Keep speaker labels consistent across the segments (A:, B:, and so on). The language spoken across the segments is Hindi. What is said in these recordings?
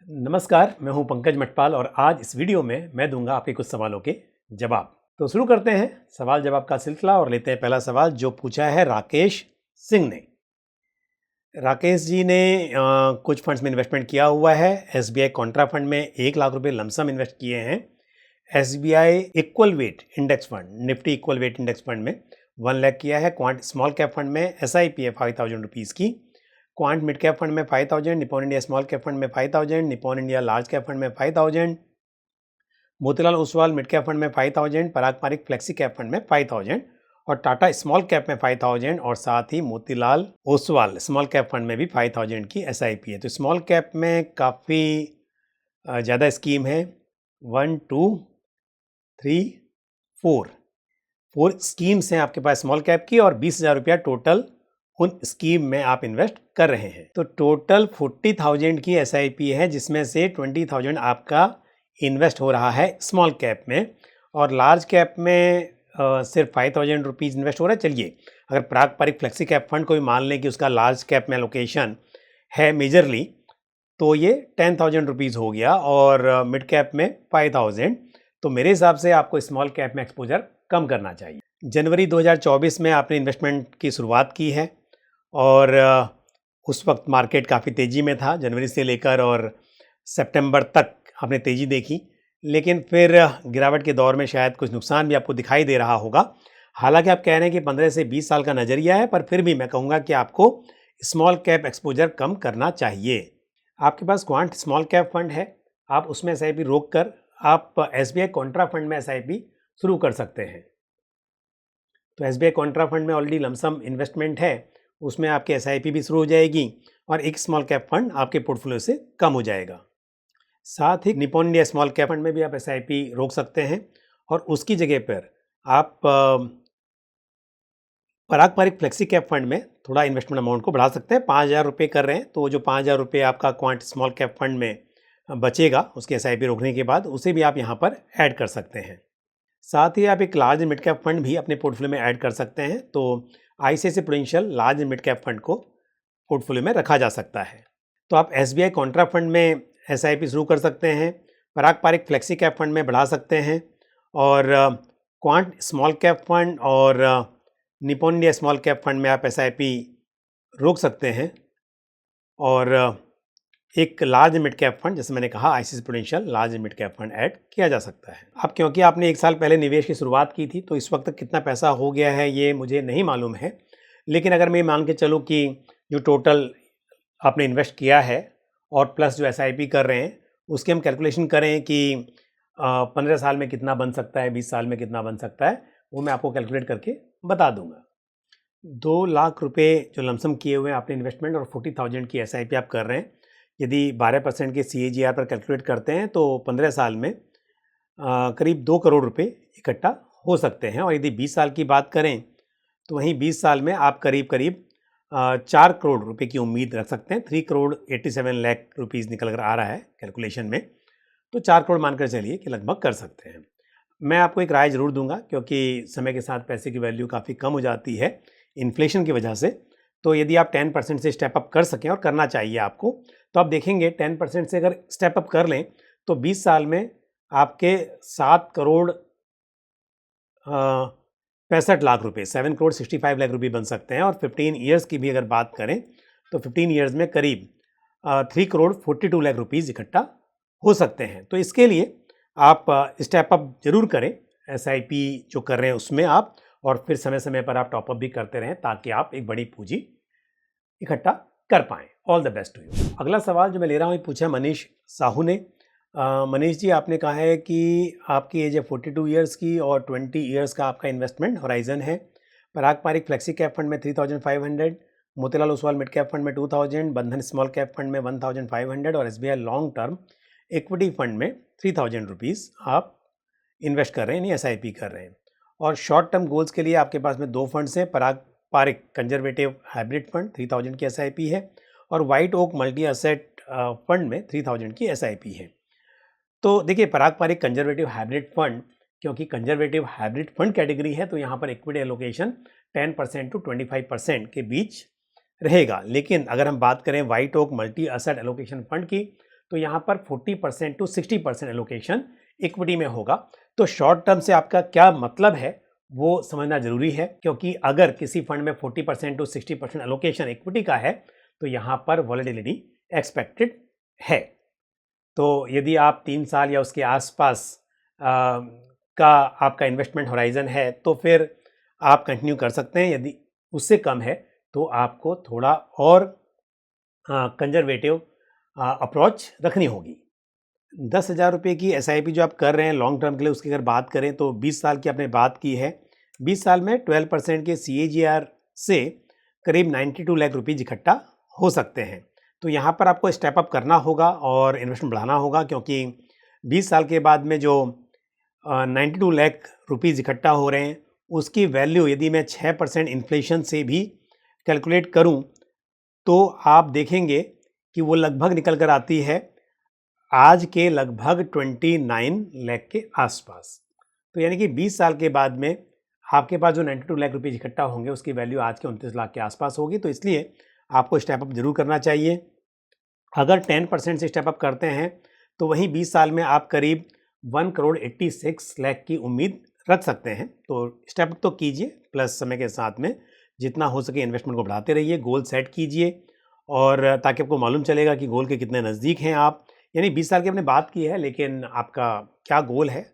A: नमस्कार, मैं हूं पंकज मटपाल और आज इस वीडियो में मैं दूंगा आपके कुछ सवालों के जवाब। तो शुरू करते हैं सवाल जवाब का सिलसिला और लेते हैं पहला सवाल जो पूछा है राकेश सिंह ने। राकेश जी ने कुछ फंड्स में इन्वेस्टमेंट किया हुआ है। एसबीआई कॉन्ट्रा फंड में 1 लाख रुपए लमसम इन्वेस्ट किए हैं। SBI equal weight index fund Nifty equal weight index fund में 1 लाख किया है। क्वांट स्मॉल कैप फंड में एसआईपी है 5,000 रुपीज़ की। क्वांट मिड कैप फंड में 5,000, Nippon India small cap fund में 5,000, Nippon India large cap fund में 5,000, Motilal Oswal mid cap fund में 5,000, पराग पारिक फ्लेक्सी कैप फंड में 5,000 और टाटा स्मॉल कैप में 5,000 और साथ ही Motilal Oswal small cap fund में भी 5,000 की एसआईपी है। तो स्मॉल कैप में काफ़ी ज़्यादा स्कीम है। 1, 2, 3, 4 स्कीम्स हैं आपके पास स्मॉल कैप की और 20,000 रुपया टोटल उन स्कीम में आप इन्वेस्ट कर रहे हैं। तो टोटल 40,000 की एसआईपी है जिसमें से 20,000 आपका इन्वेस्ट हो रहा है स्मॉल कैप में और लार्ज कैप में सिर्फ 5,000 रुपीज़ इन्वेस्ट हो रहा है। चलिए अगर पराग पारिक फ्लेक्सी कैप फंड को भी मान लें कि उसका लार्ज कैप में एलोकेशन है मेजरली तो ये 10,000 रुपीज़ हो गया और मिड कैप में 5,000। तो मेरे हिसाब से आपको स्मॉल कैप में एक्सपोजर कम करना चाहिए। जनवरी 2024 में आपने इन्वेस्टमेंट की शुरुआत की है और उस वक्त मार्केट काफ़ी तेज़ी में था। जनवरी से लेकर और सितंबर तक आपने तेज़ी देखी, लेकिन फिर गिरावट के दौर में शायद कुछ नुकसान भी आपको दिखाई दे रहा होगा। हालांकि आप कह रहे हैं कि 15 से 20 साल का नज़रिया है, पर फिर भी मैं कहूँगा कि आपको स्मॉल कैप एक्सपोजर कम करना चाहिए। आपके पास क्वांट स्मॉल कैप फंड है, आप उसमें एसआईपी रोक कर आप एसबीआई कॉन्ट्रा फंड में एसआईपी शुरू कर सकते हैं। तो एसबीआई कॉन्ट्रा फंड में ऑलरेडी लमसम इन्वेस्टमेंट है, उसमें आपकी एसआईपी भी शुरू हो जाएगी और एक स्मॉल कैप फंड आपके पोर्टफोलियो से कम हो जाएगा। साथ ही Nippon India small cap fund में भी आप एसआईपी रोक सकते हैं और उसकी जगह पर आप पराग पारिक फ्लेक्सी कैप फंड में थोड़ा इन्वेस्टमेंट अमाउंट को बढ़ा सकते हैं। 5,000 रुपये कर रहे हैं तो जो 5,000 रुपये आपका क्वांट स्मॉल कैप फंड में बचेगा उसके एसआईपी रोकने के बाद उसे भी आप यहाँ पर ऐड कर सकते हैं। साथ ही आप एक लार्ज मिड कैप फंड भी अपने पोर्टफोलियो में ऐड कर सकते हैं। तो ICICI prudential large mid cap fund को पोर्टफोलियो में रखा जा सकता है। तो आप एसबीआई कॉन्ट्रा फंड में एसआईपी शुरू कर सकते हैं, Parag Pareek flexi cap fund में बढ़ा सकते हैं और क्वांट स्मॉल कैप फंड और Nippon India small cap fund में आप एसआईपी रोक सकते हैं और एक लार्ज मिड कैप फंड जैसे मैंने कहा ICICI prudential large mid cap fund add किया जा सकता है। अब क्योंकि आपने 1 साल पहले निवेश की शुरुआत की थी तो इस वक्त कितना पैसा हो गया है ये मुझे नहीं मालूम है, लेकिन अगर मैं मान के चलूँ कि जो टोटल आपने इन्वेस्ट किया है और प्लस जो एसआईपी कर रहे हैं उसकी हम कैलकुलेशन करें कि 15 साल में कितना बन सकता है, 20 साल में कितना बन सकता है, वो मैं आपको कैलकुलेट करके बता दूंगा। 2 लाख रुपए जो लमसम किए हुए हैं आपने इन्वेस्टमेंट और 40,000 की एसआईपी आप कर रहे हैं, यदि 12% के CAGR पर कैलकुलेट करते हैं तो 15 साल में करीब 2 करोड़ रुपए इकट्ठा हो सकते हैं। और यदि 20 साल की बात करें तो वहीं 20 साल में आप करीब 4 करोड़ रुपए की उम्मीद रख सकते हैं। 3 करोड़ 87 लाख रुपीज़ निकल कर आ रहा है कैलकुलेशन में, तो 4 करोड़ मानकर चलिए कि लगभग कर सकते हैं। मैं आपको एक राय ज़रूर दूंगा क्योंकि समय के साथ पैसे की वैल्यू काफ़ी कम हो जाती है इन्फ्लेशन की वजह से। तो यदि आप 10% से स्टेप अप कर सकें और करना चाहिए आपको, तो आप देखेंगे 10% से अगर स्टेप अप कर लें तो 20 साल में आपके 7 करोड़ 65 लाख रुपए 7 करोड़ 65 लाख रुपए बन सकते हैं। और 15 ईयर्स की भी अगर बात करें तो 15 ईयर्स में करीब 3 करोड़ 42 लाख रुपीज़ इकट्ठा हो सकते हैं। तो इसके लिए आप स्टेप अप जरूर करें, एसआईपी जो कर रहे हैं उसमें आप, और फिर समय समय पर आप टॉपअप भी करते रहें ताकि आप एक बड़ी पूंजी इकट्ठा कर पाएँ। All the best to you. अगला सवाल जो मैं ले रहा हूँ पूछा मनीष साहू ने। मनीष जी आपने कहा है कि आपकी एज है 42 ईयर्स की और 20 ईयर्स का आपका इन्वेस्टमेंट होराइजन है। पराग पारिक फ्लेक्सी कैप फंड में 3,500, Motilal Oswal mid cap fund में 2,000, बंधन स्मॉल कैप फंड में 1,500 और SBI long term equity fund में 3,000 रुपीज़ आप इन्वेस्ट कर रहे हैं, यानी एसआईपी कर रहे हैं। और शॉर्ट टर्म गोल्स के लिए आपके पास में 2 फंड्स हैं। Parag Parikh conservative hybrid fund 3,000 की एसआईपी है और White Oak multi asset fund में 3,000 की एसआईपी है। तो देखिए Parag Parikh conservative hybrid fund, क्योंकि कंजर्वेटिव हाइब्रिड फंड कैटेगरी है तो यहाँ पर इक्विटी एलोकेशन 10% टू 25% के बीच रहेगा। लेकिन अगर हम बात करें White Oak multi asset allocation fund की तो यहाँ पर 40% टू 60% एलोकेशन इक्विटी में होगा। तो शॉर्ट टर्म से आपका क्या मतलब है वो समझना जरूरी है, क्योंकि अगर किसी फंड में 40% टू 60% एलोकेशन इक्विटी का है तो यहाँ पर वॉलेटिलिटी एक्सपेक्टेड है। तो यदि आप 3 साल या उसके आसपास का आपका इन्वेस्टमेंट होराइजन है तो फिर आप कंटिन्यू कर सकते हैं। यदि उससे कम है तो आपको थोड़ा और कंजर्वेटिव अप्रोच रखनी होगी। 10,000 रुपये की SIP जो आप कर रहे हैं लॉन्ग टर्म के लिए, उसकी अगर बात करें तो 20 साल की आपने बात की है। 20 साल में 12% के CAGR से करीब 92 लाख रुपये इकट्ठा हो सकते हैं। तो यहाँ पर आपको स्टेप अप करना होगा और इन्वेस्टमेंट बढ़ाना होगा, क्योंकि 20 साल के बाद में जो 92 लाख रुपीज़ इकट्ठा हो रहे हैं उसकी वैल्यू यदि मैं 6% इन्फ्लेशन से भी कैलकुलेट करूं तो आप देखेंगे कि वो लगभग निकल कर आती है आज के लगभग 29 लाख के आसपास। तो यानी कि 20 साल के बाद में आपके पास जो 92 लाख रुपये इकट्ठा होंगे उसकी वैल्यू आज के 29 लाख के आसपास होगी। तो इसलिए आपको स्टेप अप जरूर करना चाहिए। अगर 10% से स्टेप अप करते हैं तो वहीं 20 साल में आप करीब 1,86 लाख की उम्मीद रख सकते हैं। तो स्टेप अप तो कीजिए, प्लस समय के साथ में जितना हो सके इन्वेस्टमेंट को बढ़ाते रहिए, गोल सेट कीजिए, और ताकि आपको मालूम चलेगा कि गोल के कितने नज़दीक हैं आप। यानी 20 साल की आपने बात की है, लेकिन आपका क्या गोल है?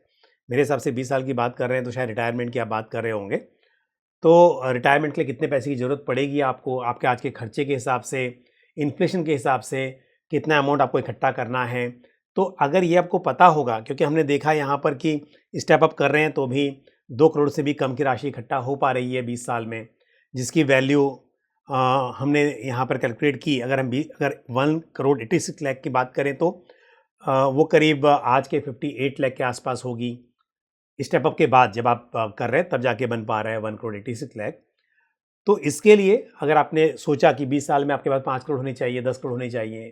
A: मेरे हिसाब से 20 साल की बात कर रहे हैं तो शायद रिटायरमेंट की आप बात कर रहे होंगे। तो रिटायरमेंट के लिए कितने पैसे की ज़रूरत पड़ेगी आपको, आपके आज के खर्चे के हिसाब से, इन्फ्लेशन के हिसाब से कितना अमाउंट आपको इकट्ठा करना है। तो अगर ये आपको पता होगा, क्योंकि हमने देखा यहाँ पर कि स्टेप अप कर रहे हैं तो भी 2 करोड़ से भी कम की राशि इकट्ठा हो पा रही है 20 साल में, जिसकी वैल्यू हमने यहाँ पर कैलकुलेट की। अगर हम अगर 1,86 लाख की बात करें तो वो करीब आज के 58 लाख के आसपास होगी। स्टेप अप के बाद जब आप कर रहे हैं तब जाके बन पा रहा है 1,86 लाख। तो इसके लिए अगर आपने सोचा कि 20 साल में आपके पास 5 करोड़ होने चाहिए, 10 करोड़ होने चाहिए,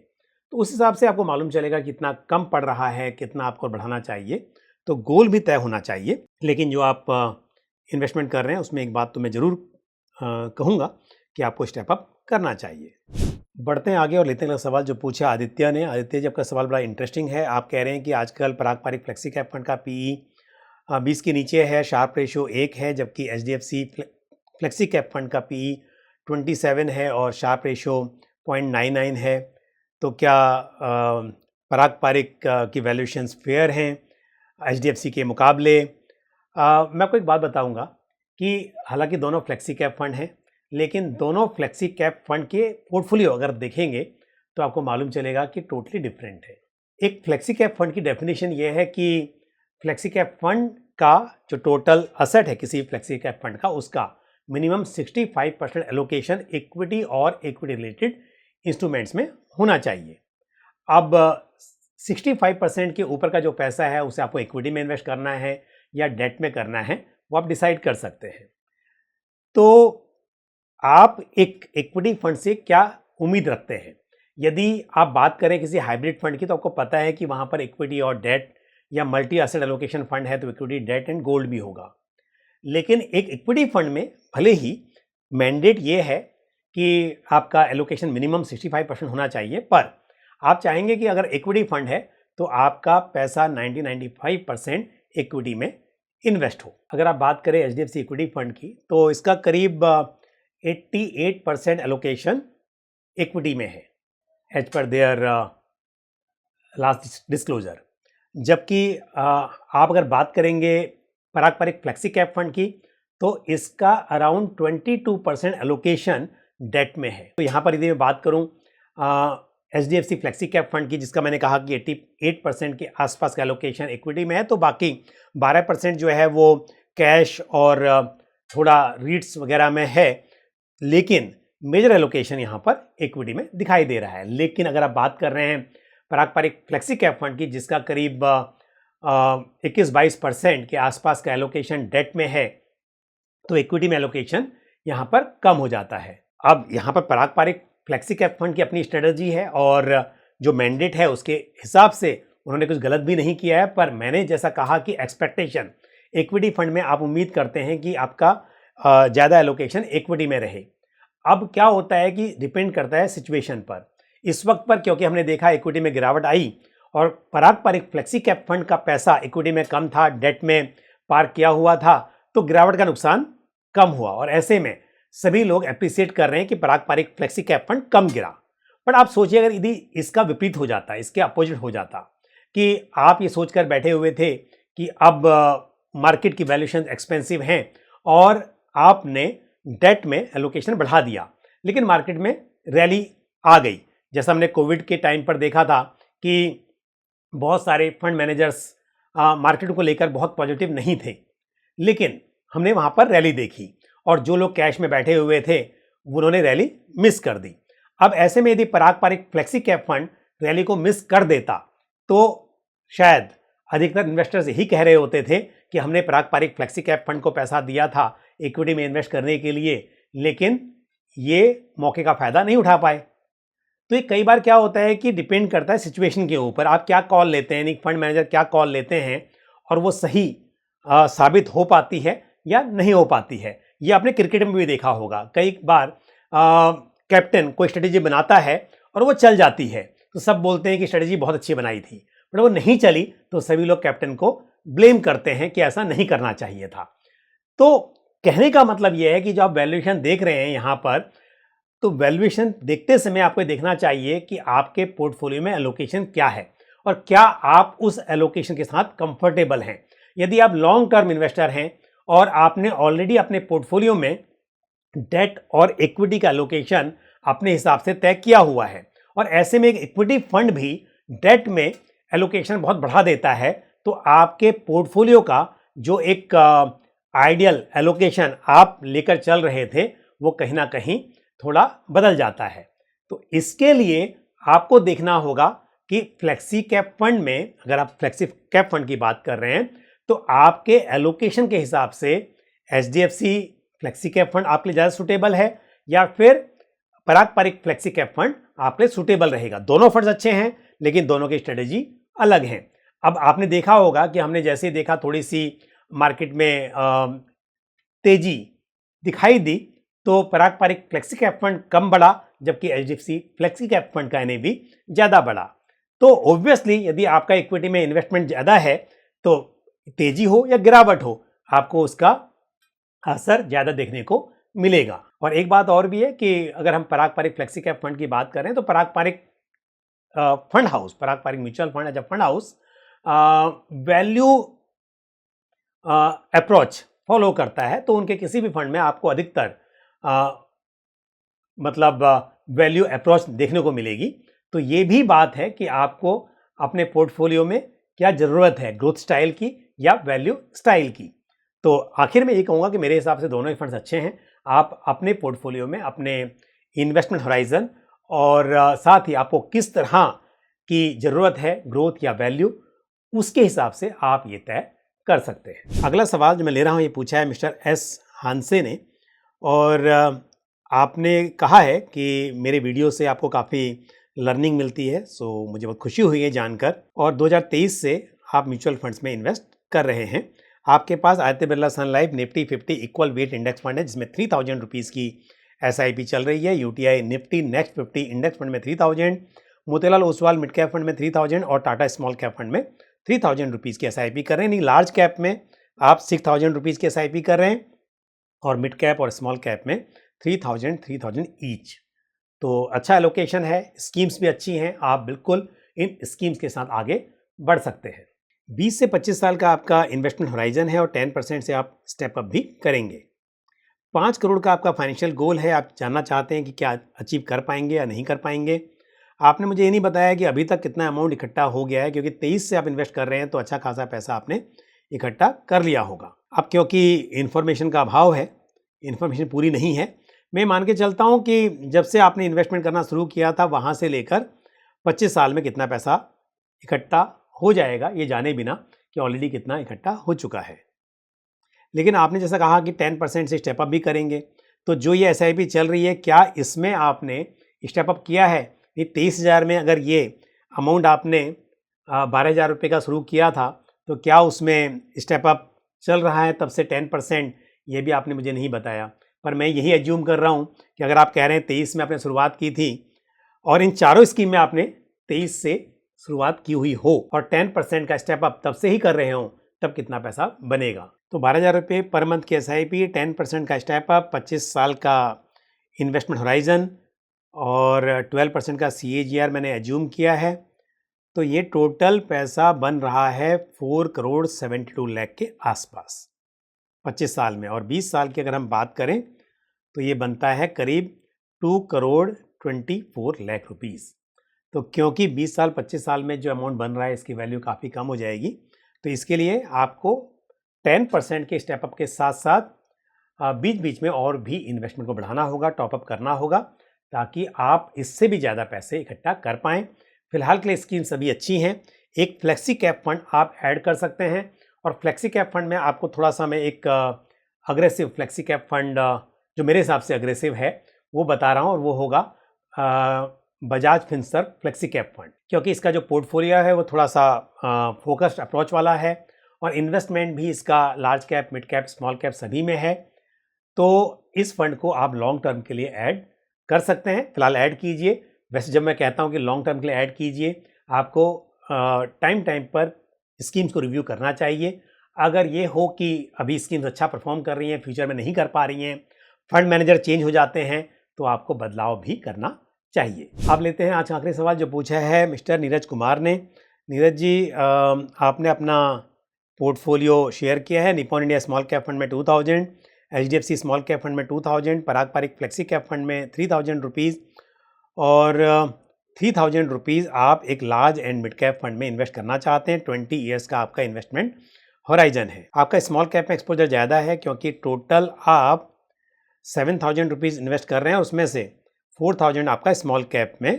A: तो उस हिसाब से आपको मालूम चलेगा कितना कम पड़ रहा है, कितना आपको बढ़ाना चाहिए। तो गोल भी तय होना चाहिए। लेकिन जो आप इन्वेस्टमेंट कर रहे हैं उसमें एक बात तो मैं ज़रूर कहूँगा कि आपको स्टेप अप करना चाहिए। बढ़ते हैं आगे और लेते हैं अगला सवाल जो पूछा आदित्य ने। आदित्य जी, आपका सवाल बड़ा इंटरेस्टिंग है। आप कह रहे हैं कि आजकल पारंपरिक फ्लेक्सी कैप फंड का PE 20 के नीचे है, शार्प रेशियो 1 है, जबकि HDFC फ्लेक्सी कैप फंड का PE 27 है और शार्प रेशियो 0.99 है। तो क्या पारंपरिक की वैल्यूएशंस फेयर हैं HDFC के मुकाबले? मैं आपको एक बात बताऊंगा कि हालांकि दोनों फ्लेक्सी कैप फंड हैं, लेकिन दोनों फ्लेक्सी कैप फंड के पोर्टफोलियो अगर देखेंगे तो आपको मालूम चलेगा कि टोटली डिफरेंट है। एक फ्लेक्सी कैप फंड की डेफिनेशन ये है कि फ्लेक्सी कैप फंड का जो टोटल असेट है किसी फ्लेक्सी कैप फंड का, उसका मिनिमम 65% एलोकेशन इक्विटी और इक्विटी रिलेटेड इंस्ट्रूमेंट्स में होना चाहिए। अब 65% के ऊपर का जो पैसा है उसे आपको इक्विटी में इन्वेस्ट करना है या डेट में करना है, वो आप डिसाइड कर सकते हैं। तो आप एक इक्विटी फंड से क्या उम्मीद रखते हैं? यदि आप बात करें किसी हाइब्रिड फंड की तो आपको पता है कि वहां पर इक्विटी और डेट या मल्टी एसेट एलोकेशन फंड है तो इक्विटी, डेट एंड गोल्ड भी होगा। लेकिन एक इक्विटी फंड में भले ही मैंडेट ये है कि आपका एलोकेशन मिनिमम 65% होना चाहिए, पर आप चाहेंगे कि अगर इक्विटी फंड है तो आपका पैसा 90-95% इक्विटी में इन्वेस्ट हो। अगर आप बात करें HDFC इक्विटी फंड की तो इसका करीब 88% एलोकेशन इक्विटी में है as per there last disclosure. जबकि आप अगर बात करेंगे पारंपरिक फ्लेक्सी कैप फंड की तो इसका अराउंड 22% एलोकेशन डेट में है। तो यहाँ पर यदि मैं बात करूँ HDFC फ्लेक्सी कैप फंड की, जिसका मैंने कहा कि 88% के आसपास का एलोकेशन इक्विटी में है, तो बाकी 12% जो है वो कैश और थोड़ा रीट्स वगैरह में है, लेकिन मेजर एलोकेशन यहाँ पर इक्विटी में दिखाई दे रहा है। लेकिन अगर आप बात कर रहे हैं पारंपरिक फ्लेक्सी कैप फंड की, जिसका करीब 21-22% के आसपास का एलोकेशन डेट में है, तो इक्विटी में एलोकेशन यहाँ पर कम हो जाता है। अब यहाँ पर पारंपरिक फ्लेक्सी कैप फंड की अपनी स्ट्रेटजी है और जो मैंडेट है उसके हिसाब से उन्होंने कुछ गलत भी नहीं किया है, पर मैंने जैसा कहा कि एक्सपेक्टेशन इक्विटी फंड में आप उम्मीद करते हैं कि आपका ज़्यादा एलोकेशन इक्विटी में रहे। अब क्या होता है कि डिपेंड करता है सिचुएशन पर। इस वक्त पर क्योंकि हमने देखा इक्विटी में गिरावट आई और पारंपरिक फ्लेक्सी कैप फंड का पैसा इक्विटी में कम था, डेट में पार्क किया हुआ था, तो गिरावट का नुकसान कम हुआ और ऐसे में सभी लोग एप्रिसिएट कर रहे हैं कि पारंपरिक फ्लेक्सी कैप फंड कम गिरा। पर आप सोचिए अगर यदि इसका विपरीत हो जाता, इसके अपोजिट हो जाता कि आप ये सोचकर बैठे हुए थे कि अब मार्केट की वैल्यूएशन एक्सपेंसिव हैं और आपने डेट में एलोकेशन बढ़ा दिया, लेकिन मार्केट में रैली आ गई, जैसा हमने कोविड के टाइम पर देखा था कि बहुत सारे फंड मैनेजर्स मार्केट को लेकर बहुत पॉजिटिव नहीं थे, लेकिन हमने वहां पर रैली देखी और जो लोग कैश में बैठे हुए थे उन्होंने रैली मिस कर दी। अब ऐसे में यदि पारंपरिक फ्लेक्सी कैप फंड रैली को मिस कर देता तो शायद अधिकतर इन्वेस्टर्स यही कह रहे होते थे कि हमने पारंपरिक फ्लेक्सी कैप फंड को पैसा दिया था इक्विटी में इन्वेस्ट करने के लिए, लेकिन ये मौके का फायदा नहीं उठा पाए। तो ये कई बार क्या होता है कि डिपेंड करता है सिचुएशन के ऊपर, आप क्या कॉल लेते हैं, फंड मैनेजर क्या कॉल लेते हैं और वो सही साबित हो पाती है या नहीं हो पाती है। ये आपने क्रिकेट में भी देखा होगा, कई बार कैप्टन कोई स्ट्रेटेजी बनाता है और वो चल जाती है तो सब बोलते हैं कि स्ट्रेटेजी बहुत अच्छी बनाई थी, पर वो नहीं चली तो सभी लोग कैप्टन को ब्लेम करते हैं कि ऐसा नहीं करना चाहिए था। तो कहने का मतलब यह है कि जो आप वैल्यूएशन देख रहे हैं यहाँ पर, तो वैल्यूएशन देखते समय आपको देखना चाहिए कि आपके पोर्टफोलियो में एलोकेशन क्या है और क्या आप उस एलोकेशन के साथ कंफर्टेबल हैं। यदि आप लॉन्ग टर्म इन्वेस्टर हैं और आपने ऑलरेडी अपने पोर्टफोलियो में डेट और इक्विटी का एलोकेशन अपने हिसाब से तय किया हुआ है और ऐसे में एक इक्विटी फंड भी डेट में एलोकेशन बहुत बढ़ा देता है, तो आपके पोर्टफोलियो का जो एक आइडियल एलोकेशन आप लेकर चल रहे थे वो कहीं ना कहीं थोड़ा बदल जाता है। तो इसके लिए आपको देखना होगा कि फ्लेक्सी कैप फंड में, अगर आप फ्लेक्सी कैप फंड की बात कर रहे हैं तो आपके एलोकेशन के हिसाब से HDFC फ्लेक्सी कैप फंड आपके लिए ज़्यादा सुटेबल है या फिर पारंपरिक फ्लेक्सी कैप फंड आपके लिए सुटेबल रहेगा। दोनों फंड्स अच्छे हैं लेकिन दोनों की स्ट्रेटेजी अलग हैं। अब आपने देखा होगा कि हमने जैसे ही देखा थोड़ी सी मार्केट में तेजी दिखाई दी तो पारंपरिक फ्लेक्सी कैप फंड कम बढ़ा जबकि HDFC फ्लेक्सी कैप फंड का NAV ज़्यादा बढ़ा। तो ऑब्वियसली यदि आपका इक्विटी में इन्वेस्टमेंट ज़्यादा है तो तेजी हो या गिरावट हो आपको उसका असर ज़्यादा देखने को मिलेगा। और एक बात और भी है कि अगर हम पारंपरिक फ्लेक्सी कैप फंड की बात करें तो पारंपरिक फंड हाउस, पारंपरिक म्यूचुअल फंड या fund house value approach follow करता है, तो उनके किसी भी फंड में आपको अधिकतर मतलब वैल्यू अप्रोच देखने को मिलेगी। तो ये भी बात है कि आपको अपने पोर्टफोलियो में क्या ज़रूरत है, ग्रोथ स्टाइल की या वैल्यू स्टाइल की। तो आखिर में ये कहूँगा कि मेरे हिसाब से दोनों ही फंड्स अच्छे हैं। आप अपने पोर्टफोलियो में अपने इन्वेस्टमेंट होराइजन और साथ ही आपको किस तरह की ज़रूरत है, ग्रोथ या वैल्यू, उसके हिसाब से आप ये तय कर सकते हैं। अगला सवाल जो मैं ले रहा हूँ ये पूछा है मिस्टर S हांसे ने और आपने कहा है कि मेरे वीडियो से आपको काफ़ी लर्निंग मिलती है, सो मुझे बहुत खुशी हुई है जानकर। और 2023 से आप म्यूचुअल फंड्स में इन्वेस्ट कर रहे हैं। आपके पास Aditya Birla Sun Life Nifty 50 equal weight index fund है जिसमें 3000 रुपीज़ की SIP चल रही है। UTI Nifty next 50 index fund में 3000, Motilal Oswal mid cap fund में 3000 और टाटा स्मॉल कैप फंड में 3000 रुपीज़ की SIP कर रहे हैं। नहीं, लार्ज कैप में आप 6000 रुपीज़ की SIP कर रहे हैं और मिड कैप और स्मॉल कैप में 3000 ईच। तो अच्छा एलोकेशन है, स्कीम्स भी अच्छी हैं, आप बिल्कुल इन स्कीम्स के साथ आगे बढ़ सकते हैं। 20 से 25 साल का आपका इन्वेस्टमेंट होराइजन है और 10% से आप स्टेप अप भी करेंगे। 5 करोड़ का आपका फाइनेंशियल गोल है, आप जानना चाहते हैं कि क्या अचीव कर पाएंगे या नहीं कर पाएंगे। आपने मुझे ये नहीं बताया कि अभी तक कितना अमाउंट इकट्ठा हो गया है, क्योंकि 23 से आप इन्वेस्ट कर रहे हैं तो अच्छा खासा पैसा आपने इकट्ठा कर लिया होगा। अब क्योंकि इन्फॉर्मेशन का अभाव है, इन्फॉर्मेशन पूरी नहीं है, मैं मान के चलता हूँ कि जब से आपने इन्वेस्टमेंट करना शुरू किया था वहाँ से लेकर 25 साल में कितना पैसा इकट्ठा हो जाएगा ये जाने बिना कि ऑलरेडी कितना इकट्ठा हो चुका है। लेकिन आपने जैसा कहा कि 10% से स्टेप अप भी करेंगे, तो जो ये SIP चल रही है क्या इसमें आपने स्टेप अप किया है? ये 23,000 में अगर ये अमाउंट आपने 12,000 रुपये का शुरू किया था तो क्या उसमें स्टेप अप चल रहा है तब से 10%? ये भी आपने मुझे नहीं बताया, पर मैं यही एज्यूम कर रहा हूँ कि अगर आप कह रहे हैं 23 में आपने शुरुआत की थी और इन चारों स्कीम में आपने 23 से शुरुआत की हुई हो और 10% का स्टेप अप तब से ही कर रहे हो, तब कितना पैसा बनेगा। तो 12,000 रुपये पर मंथ की SIP, 10% का स्टेप अप, 25 साल का इन्वेस्टमेंट होराइजन और 12% का CAGR मैंने एज्यूम किया है। तो ये टोटल पैसा बन रहा है 4,72 लाख के आसपास 25 साल में। और 20 साल की अगर हम बात करें तो ये बनता है करीब 2,24 लाख रुपीस। तो क्योंकि 20 साल 25 साल में जो अमाउंट बन रहा है इसकी वैल्यू काफ़ी कम हो जाएगी, तो इसके लिए आपको 10% के स्टेप अप के साथ साथ बीच बीच में और भी इन्वेस्टमेंट को बढ़ाना होगा, टॉपअप करना होगा, ताकि आप इससे भी ज़्यादा पैसे इकट्ठा कर पाएँ। फिलहाल के लिए स्कीम सभी अच्छी हैं। एक फ्लेक्सी कैप फंड आप ऐड कर सकते हैं और फ्लेक्सी कैप फंड में आपको थोड़ा सा मैं एक अग्रेसिव फ्लेक्सी कैप फंड जो मेरे हिसाब से अग्रेसिव है वो बता रहा हूँ, और वो होगा Bajaj Finserv flexi cap fund, क्योंकि इसका जो पोर्टफोलियो है वो थोड़ा सा फोकस्ड अप्रोच वाला है और इन्वेस्टमेंट भी इसका large cap, mid cap, small cap सभी में है। तो इस फंड को आप लॉन्ग टर्म के लिए ऐड कर सकते हैं। फिलहाल ऐड कीजिए। वैसे जब मैं कहता हूं कि लॉन्ग टर्म के लिए ऐड कीजिए, आपको टाइम टाइम पर स्कीम्स को रिव्यू करना चाहिए। अगर ये हो कि अभी स्कीम्स अच्छा परफॉर्म कर रही हैं, फ्यूचर में नहीं कर पा रही हैं, फंड मैनेजर चेंज हो जाते हैं, तो आपको बदलाव भी करना चाहिए। आप लेते हैं आज का आखिरी सवाल जो पूछा है मिस्टर नीरज कुमार ने। नीरज जी, आपने अपना पोर्टफोलियो शेयर किया है। Nippon India small cap fund में 2000, HDFC स्मॉल कैप फंड में 2000, पराग पारिक फ्लेक्सी कैप फंड में 3000 रुपीज़ और 3000 रुपीज़ आप एक large and mid cap fund में इन्वेस्ट करना चाहते हैं। 20 ईयर्स का आपका इन्वेस्टमेंट होराइजन है। आपका स्मॉल कैप में एक्सपोजर ज़्यादा है क्योंकि टोटल आप 7,000 रुपीज़ इन्वेस्ट कर रहे हैं, उसमें से 4,000 आपका स्मॉल कैप में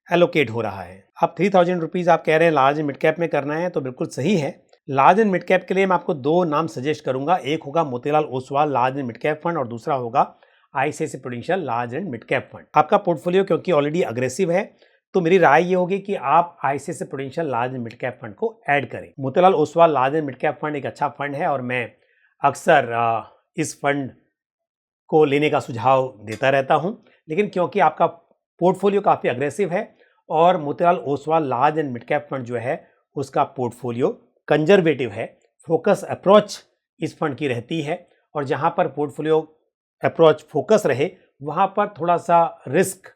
A: एलोकेट हो रहा है। अब 3,000 रुपीज़ आप कह रहे हैं लार्ज एंड मिड कैप में करना है, तो बिल्कुल सही है। लार्ज एंड मिड कैप के लिए मैं आपको दो नाम सजेस्ट करूंगा। एक होगा Motilal Oswal large and mid cap fund और दूसरा होगा ICICI prudential large and mid cap fund. आपका पोर्टफोलियो क्योंकि ऑलरेडी अग्रेसिव है, तो मेरी राय ये होगी कि आप ICICI prudential large and mid cap fund को ऐड करें। Motilal Oswal large and mid cap fund एक अच्छा फंड है और मैं अक्सर इस फंड को लेने का सुझाव देता रहता हूं, लेकिन क्योंकि आपका पोर्टफोलियो काफ़ी अग्रेसिव है और Motilal Oswal large and mid cap fund जो है उसका पोर्टफोलियो कंजर्वेटिव है, फोकस अप्रोच इस फंड की रहती है, और जहां पर पोर्टफोलियो अप्रोच फोकस रहे वहां पर थोड़ा सा रिस्क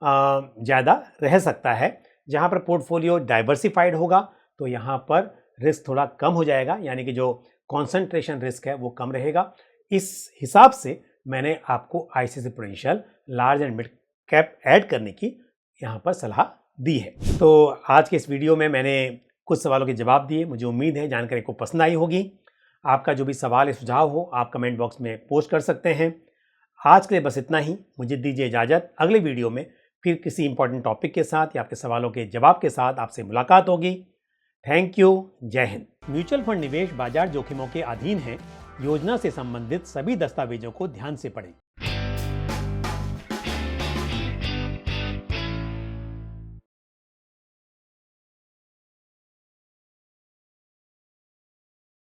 A: ज़्यादा रह सकता है। जहां पर पोर्टफोलियो डाइवर्सिफाइड होगा तो यहां पर रिस्क थोड़ा कम हो जाएगा, यानी कि जो कॉन्सेंट्रेशन रिस्क है वो कम रहेगा। इस हिसाब से मैंने आपको ICICI prudential large and mid cap add करने की यहाँ पर सलाह दी है। तो आज के इस वीडियो में मैंने कुछ सवालों के जवाब दिए। मुझे उम्मीद है जानकारी को पसंद आई होगी। आपका जो भी सवाल या सुझाव हो आप कमेंट बॉक्स में पोस्ट कर सकते हैं। आज के लिए बस इतना ही। मुझे दीजिए इजाज़त। अगले वीडियो में फिर किसी इंपॉर्टेंट टॉपिक के साथ या आपके सवालों के जवाब के साथ आपसे मुलाकात होगी। Thank you. जय हिंद। म्यूचुअल फंड निवेश बाजार जोखिमों के अधीन है। योजना से संबंधित सभी दस्तावेजों को ध्यान से पढ़ें।